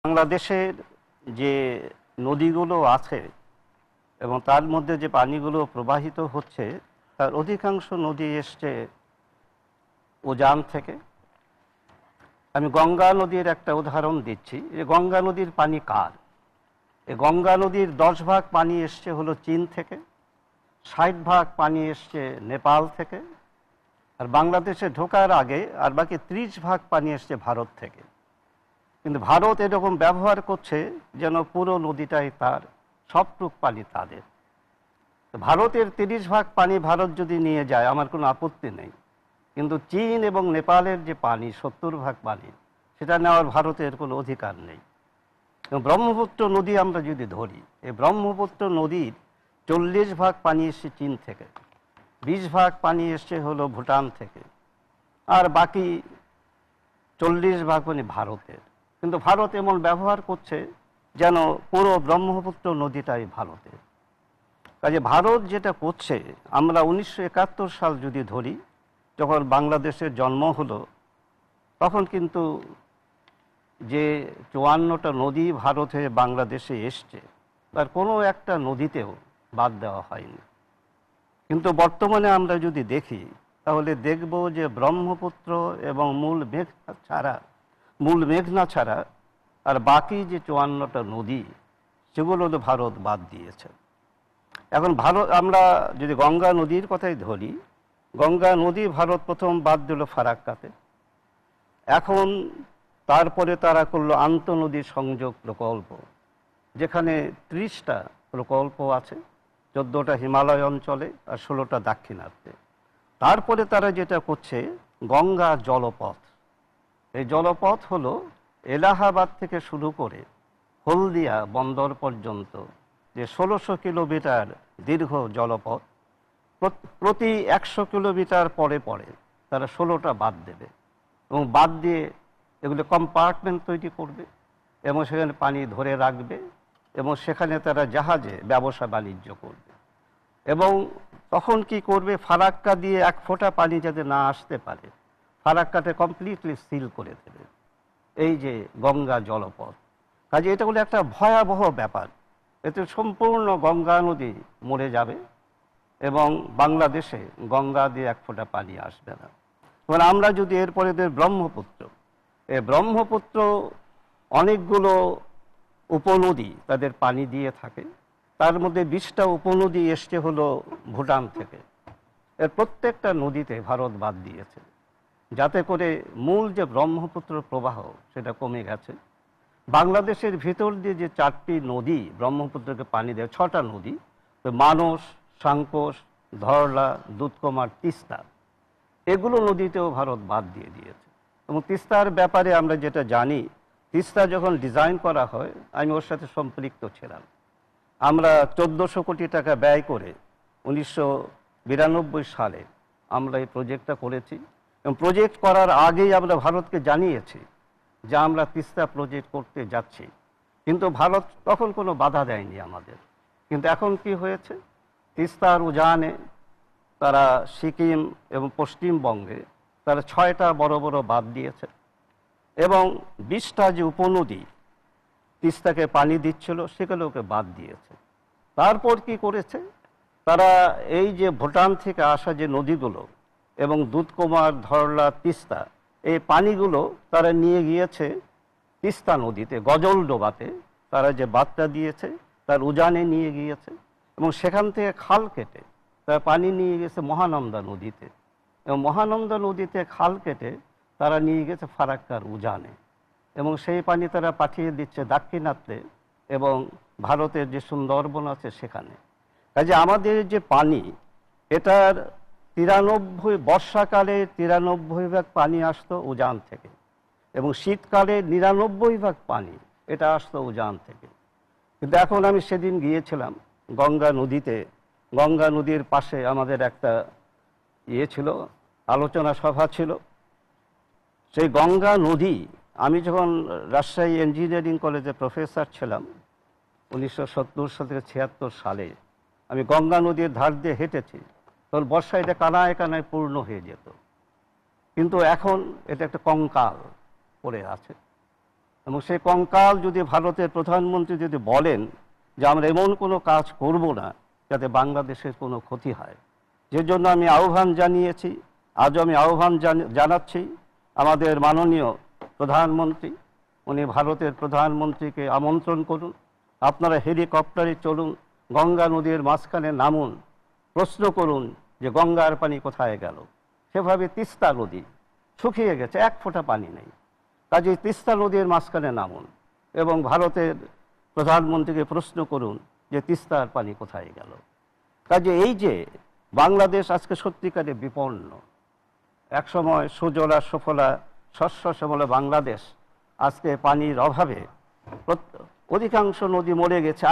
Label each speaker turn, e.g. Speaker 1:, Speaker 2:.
Speaker 1: বাংলাদেশের যে নদীগুলো আছে এবং তার মধ্যে যে পানিগুলো প্রবাহিত হচ্ছে তার অধিকাংশ নদী এসছে উজান থেকে। আমি গঙ্গা নদীর একটা উদাহরণ দিচ্ছি। যে গঙ্গা নদীর পানি কার? এই গঙ্গা নদীর 10 ভাগ পানি এসছে হলো চীন থেকে, 60 ভাগ পানি এসছে নেপাল থেকে, আর বাংলাদেশে ঢোকার আগে আর বাকি 30 ভাগ পানি এসছে ভারত থেকে। কিন্তু ভারত এরকম ব্যবহার করছে যেন পুরো নদীটাই তার, সবটুক পানি তাদের। ভারতের 30 ভাগ পানি ভারত যদি নিয়ে যায় আমার কোনো আপত্তি নেই, কিন্তু চীন এবং নেপালের যে পানি 70 ভাগ পানি, সেটা নেওয়ার ভারতের কোনো অধিকার নেই। এবং ব্রহ্মপুত্র নদী আমরা যদি ধরি, এই ব্রহ্মপুত্র নদীর 40 ভাগ পানি এসছে চীন থেকে, 20 ভাগ পানি এসছে হলো ভুটান থেকে, আর বাকি 40 ভাগ পানি ভারতের। কিন্তু ভারত এমন ব্যবহার করছে যেন পুরো ব্রহ্মপুত্র নদীটাই ভারতের। কাজে ভারত যেটা করছে, আমরা 1971 সাল যদি ধরি, যখন বাংলাদেশের জন্ম হলো, তখন কিন্তু যে 54টা নদী ভারতে বাংলাদেশে এসছে তার কোনো একটা নদীতেও বাদ দেওয়া হয়নি। কিন্তু বর্তমানে আমরা যদি দেখি তাহলে দেখব যে ব্রহ্মপুত্র এবং মূল মেঘনা ছাড়া আর বাকি যে 54টা নদী, সেগুলো ভারত বাদ দিয়েছে। এখন ভারত, আমরা যদি গঙ্গা নদীর কথাই ধরি, গঙ্গা নদী ভারত প্রথম বাদ দিল ফারাক্কাতে। এখন তারপরে তারা করলো আন্তঃনদী সংযোগ প্রকল্প, যেখানে 30টা প্রকল্প আছে, 14টা হিমালয় অঞ্চলে আর 16টা দাক্ষিণাত্যে। তারপরে তারা যেটা করছে গঙ্গা জলপথ। এই জলপথ হলো এলাহাবাদ থেকে শুরু করে হলদিয়া বন্দর পর্যন্ত যে 1600 কিলোমিটার দীর্ঘ জলপথ, প্রতি 100 কিলোমিটার পরে পরে তারা 16টা বাদ দেবে এবং বাদ দিয়ে এগুলো কম্পার্টমেন্ট তৈরি করবে এবং সেখানে পানি ধরে রাখবে এবং সেখানে তারা জাহাজে ব্যবসা বাণিজ্য করবে। এবং তখন কি করবে, ফারাক্কা দিয়ে 1 ফোঁটা পানি যাতে না আসতে পারে, ফারাক্কাতে কমপ্লিটলি সিল করে দেবে এই যে গঙ্গা জলপথ। কাজে এটা হলো একটা ভয়াবহ ব্যাপার। এতে সম্পূর্ণ গঙ্গা নদী মরে যাবে এবং বাংলাদেশে গঙ্গা দিয়ে 1 ফোঁটা পানি আসবে না। এবার আমরা যদি এরপরে ব্রহ্মপুত্র, এই ব্রহ্মপুত্র অনেকগুলো উপনদী তাদের পানি দিয়ে থাকে, তার মধ্যে 20টা উপনদী এসছে হলো ভুটান থেকে। এর প্রত্যেকটা নদীতে ভারত বাদ দিয়েছে, যাতে করে মূল যে ব্রহ্মপুত্র প্রবাহ সেটা কমে গেছে। বাংলাদেশের ভিতর দিয়ে যে 4টি নদী ব্রহ্মপুত্রকে পানি দেয়, 6টা নদী, তো মানস, সাংকোশ, ধরলা, দুধকুমার, তিস্তা, এগুলো নদীতেও ভারত বাদ দিয়ে দিয়েছে। এবং তিস্তার ব্যাপারে আমরা যেটা জানি, তিস্তা যখন ডিজাইন করা হয় আমি ওর সাথে সম্পৃক্ত ছিলাম। আমরা 1400 কোটি টাকা ব্যয় করে 1992 সালে আমরা এই প্রজেক্টটা করেছি এবং প্রজেক্ট করার আগেই আমরা ভারতকে জানিয়েছি যে আমরা তিস্তা প্রজেক্ট করতে যাচ্ছি, কিন্তু ভারত তখন কোনো বাধা দেয়নি আমাদের। কিন্তু এখন কি হয়েছে, তিস্তার উজানে তারা সিকিম এবং পশ্চিমবঙ্গে তারা 6টা বড় বড় বাঁধ দিয়েছে এবং 20টা যে উপনদী তিস্তাকে পানি দিচ্ছিল সেগুলোকে বাদ দিয়েছে। তারপর কি করেছে, তারা এই যে ভুটান থেকে আসা যে নদীগুলো এবং দুধকুমার, ধরলা, তিস্তা, এই পানিগুলো তারা নিয়ে গিয়েছে তিস্তা নদীতে, গজলডোবাতে তারা যে বাঁধটা দিয়েছে তার উজানে নিয়ে গিয়েছে এবং সেখান থেকে খাল কেটে তারা পানি নিয়ে গেছে মহানন্দা নদীতে এবং মহানন্দা নদীতে খাল কেটে তারা নিয়ে গেছে ফারাক্কার উজানে এবং সেই পানি তারা পাঠিয়ে দিচ্ছে দাক্ষিণাত্যে এবং ভারতের যে সুন্দরবন আছে সেখানে। কাজে আমাদের যে পানি, এটার 93, বর্ষাকালে 93 ভাগ পানি আসতো উজান থেকে এবং শীতকালে 99 ভাগ পানি এটা আসতো উজান থেকে। কিন্তু এখন আমি সেদিন গিয়েছিলাম গঙ্গা নদীতে, গঙ্গা নদীর পাশে আমাদের একটা ছিল, আলোচনা সভা ছিল। সেই গঙ্গা নদী, আমি যখন রাজশাহী ইঞ্জিনিয়ারিং কলেজে প্রফেসর ছিলাম 1970 থেকে 76 সালে, আমি গঙ্গা নদীর ধার দিয়ে হেঁটেছি, তখন বর্ষায় এটা কানায় কানায় পূর্ণ হয়ে যেত, কিন্তু এখন এটা একটা কঙ্কাল পড়ে আছে। এবং সেই কঙ্কাল যদি ভারতের প্রধানমন্ত্রী যদি বলেন যে আমরা এমন কোনো কাজ করব না যাতে বাংলাদেশের কোনো ক্ষতি হয়, যে জন্য আমি আহ্বান জানিয়েছি, আজও আমি আহ্বান জানাচ্ছি আমাদের মাননীয় প্রধানমন্ত্রী, উনি ভারতের প্রধানমন্ত্রীকে আমন্ত্রণ করুন, আপনারা হেলিকপ্টারে চলুন, গঙ্গা নদীর মাঝখানে নামুন, প্রশ্ন করুন যে গঙ্গার পানি কোথায় গেল। সেভাবে তিস্তা নদী শুকিয়ে গেছে, এক ফোঁটা পানি নেই। কাজেই তিস্তা নদীর মাঝখানে নামুন এবং ভারতের প্রধানমন্ত্রীকে প্রশ্ন করুন যে তিস্তার পানি কোথায় গেল। কাজে এই যে বাংলাদেশ আজকে সত্যিকারে বিপন্ন, একসময় সুজলা সুফলা শস্য শ্যামলা বাংলাদেশ আজকে পানির অভাবে অধিকাংশ নদী মরে গেছে।